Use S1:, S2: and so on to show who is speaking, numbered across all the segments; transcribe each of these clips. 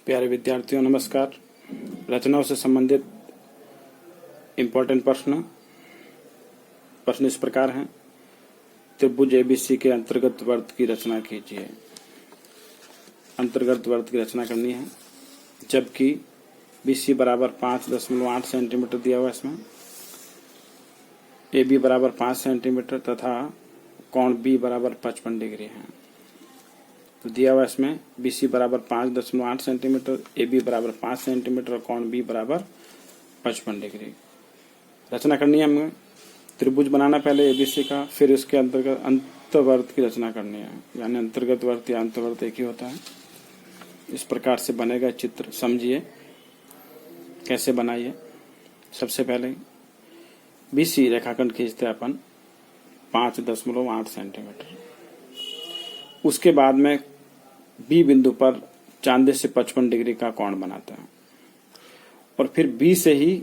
S1: प्यारे विद्यार्थियों नमस्कार। रचनाओं से संबंधित इम्पोर्टेंट प्रश्न इस प्रकार हैं। त्रिभुज एबीसी के अंतर्गत वृत्त की रचना कीजिए। अंतर्गत वृत्त की रचना करनी है, जबकि बीसी बराबर 5.8 सेंटीमीटर दिया हुआ इसमें, AB बराबर 5 सेंटीमीटर तथा कोण B बराबर 55 डिग्री है। तो दिया हुआ इसमें BC बराबर 5.8 सेंटीमीटर, AB बराबर 5 सेंटीमीटर और कोण B बराबर 55 डिग्री। रचना करनी है हमें। त्रिभुज बनाना पहले ABC का, फिर इसके अंतर्गत अंतर्वर्त की रचना करनी है। यानी अंतर्गत वर्त या अंतर्वर्त एक ही होता है। इस प्रकार से बनेगा चित्र, समझिए कैसे बनाइए। सबसे पहले BC रेखाखंड खींचते हैं अपन 5.8 सेंटीमीटर। उसके बाद में B बिंदु पर चांदे से 55 डिग्री का कोण बनाता है और फिर B से ही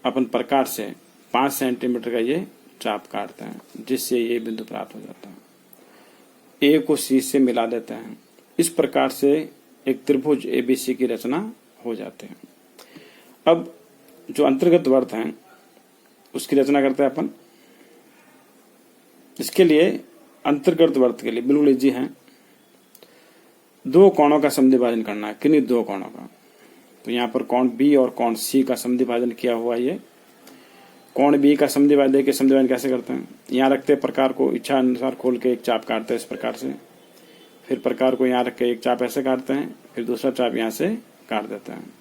S1: अपन प्रकार से 5 सेंटीमीटर का ये चाप काटते हैं, जिससे ये बिंदु प्राप्त हो जाता है। A को C से मिला देते हैं। इस प्रकार से एक त्रिभुज ABC की रचना हो जाते हैं। अब जो अंतर्गत वर्त हैं उसकी रचना करते हैं अपन। इसके लिए अंतर्गत वर्त के लिए बिल्कुल इजी है। दो कोणों का समद्विभाजन करना है। किन्हीं दो कोणों का, तो यहाँ पर कोण B और कोण C का समद्विभाजन किया हुआ है। ये कोण B का समद्विभाजन के समद्विभाजन कैसे करते हैं, यहाँ रखते प्रकार को इच्छा अनुसार खोल के एक चाप काटते हैं इस प्रकार से। फिर प्रकार को यहाँ रख के एक चाप ऐसे काटते हैं, फिर दूसरा चाप यहाँ से काट देते हैं,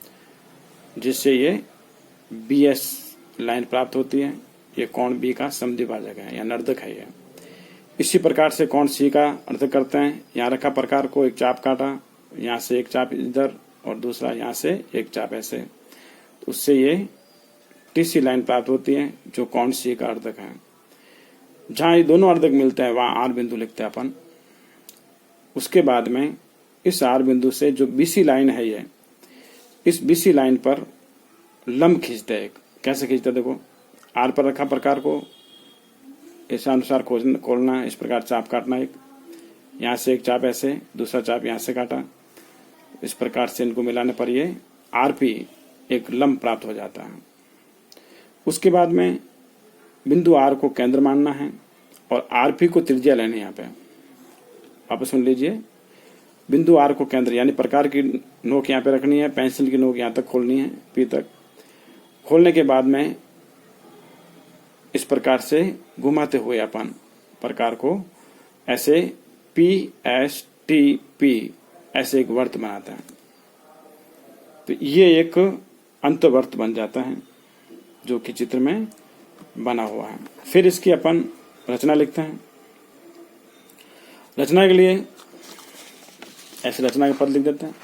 S1: जिससे ये BS लाइन प्राप्त होती है। ये कोण B का समद्विभाजक है या नर्दक है। ये इसी प्रकार से कोण C का अर्धक करते हैं। यहाँ रखा प्रकार को एक चाप काटा, यहाँ से एक चाप इधर और दूसरा यहाँ से एक चाप ऐसे, तो उससे ये TC लाइन प्राप्त होती है जो कोण C का अर्धक है। जहाँ ये दोनों अर्धक मिलते हैं वहाँ R बिंदु लिखते हैं अपन। उसके बाद में इस R बिंदु से जो BC लाइन है, ये इस BC लाइन पर लंब खींचते हैं। कैसे खींचते देखो, R पर रखा प्रकार को ऐसा अनुसार खोलना, इस प्रकार चाप काटना, एक यहाँ से एक चाप ऐसे, दूसरा चाप यहाँ से काटा। इस प्रकार से इनको मिलाने पर ये RP एक लंब प्राप्त हो जाता है। उसके बाद में बिंदु R को केंद्र मानना है और RP को त्रिज्या लेनी है। यहाँ पे वापस सुन लीजिए, बिंदु R को केंद्र यानी प्रकार की नोक यहाँ पे रखनी है, पेंसिल की नोक यहाँ तक खोलनी है, P तक। खोलने के बाद में इस प्रकार से घुमाते हुए अपन प्रकार को ऐसे PSTP ऐसे एक वर्त बनाता है। तो ये एक अंतवर्त बन जाता है जो कि चित्र में बना हुआ है। फिर इसकी अपन रचना लिखते हैं। रचना के लिए ऐसे रचना के पद लिख देते हैं।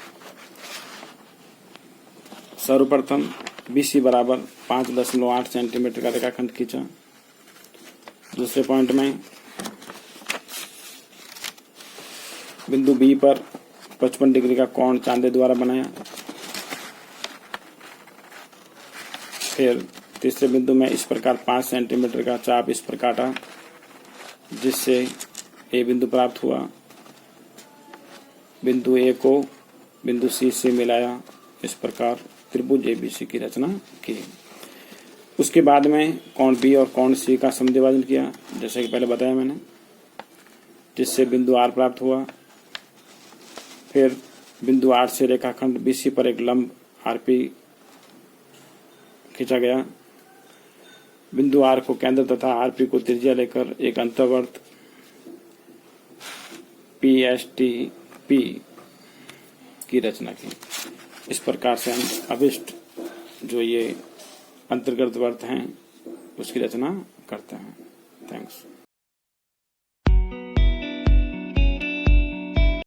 S1: सर्वप्रथम BC बराबर 5.8 सेंटीमीटर का रेखाखंड खींचा। दूसरे पॉइंट में बिंदु B पर 55 डिग्री का कोण चांदे द्वारा बनाया। फिर तीसरे बिंदु में इस प्रकार 5 सेंटीमीटर का चाप इस पर काटा, जिससे A बिंदु प्राप्त हुआ। बिंदु A को बिंदु C से मिलाया। इस प्रकार त्रिभुज ABC की रचना की। उसके बाद में कोण B और कोण C का समद्विभाजन किया, जैसे कि पहले बताया मैंने, जिससे बिंदु R प्राप्त हुआ। फिर बिंदु R से रेखाखंड BC पर एक लंब RP खींचा गया। बिंदु R को केंद्र तथा RP को त्रिज्या लेकर एक अंतर्वर्त PSTP की रचना की। इस प्रकार से हम अभिष्ट जो ये अंतर्गत वर्त हैं उसकी रचना करते हैं। थैंक्स।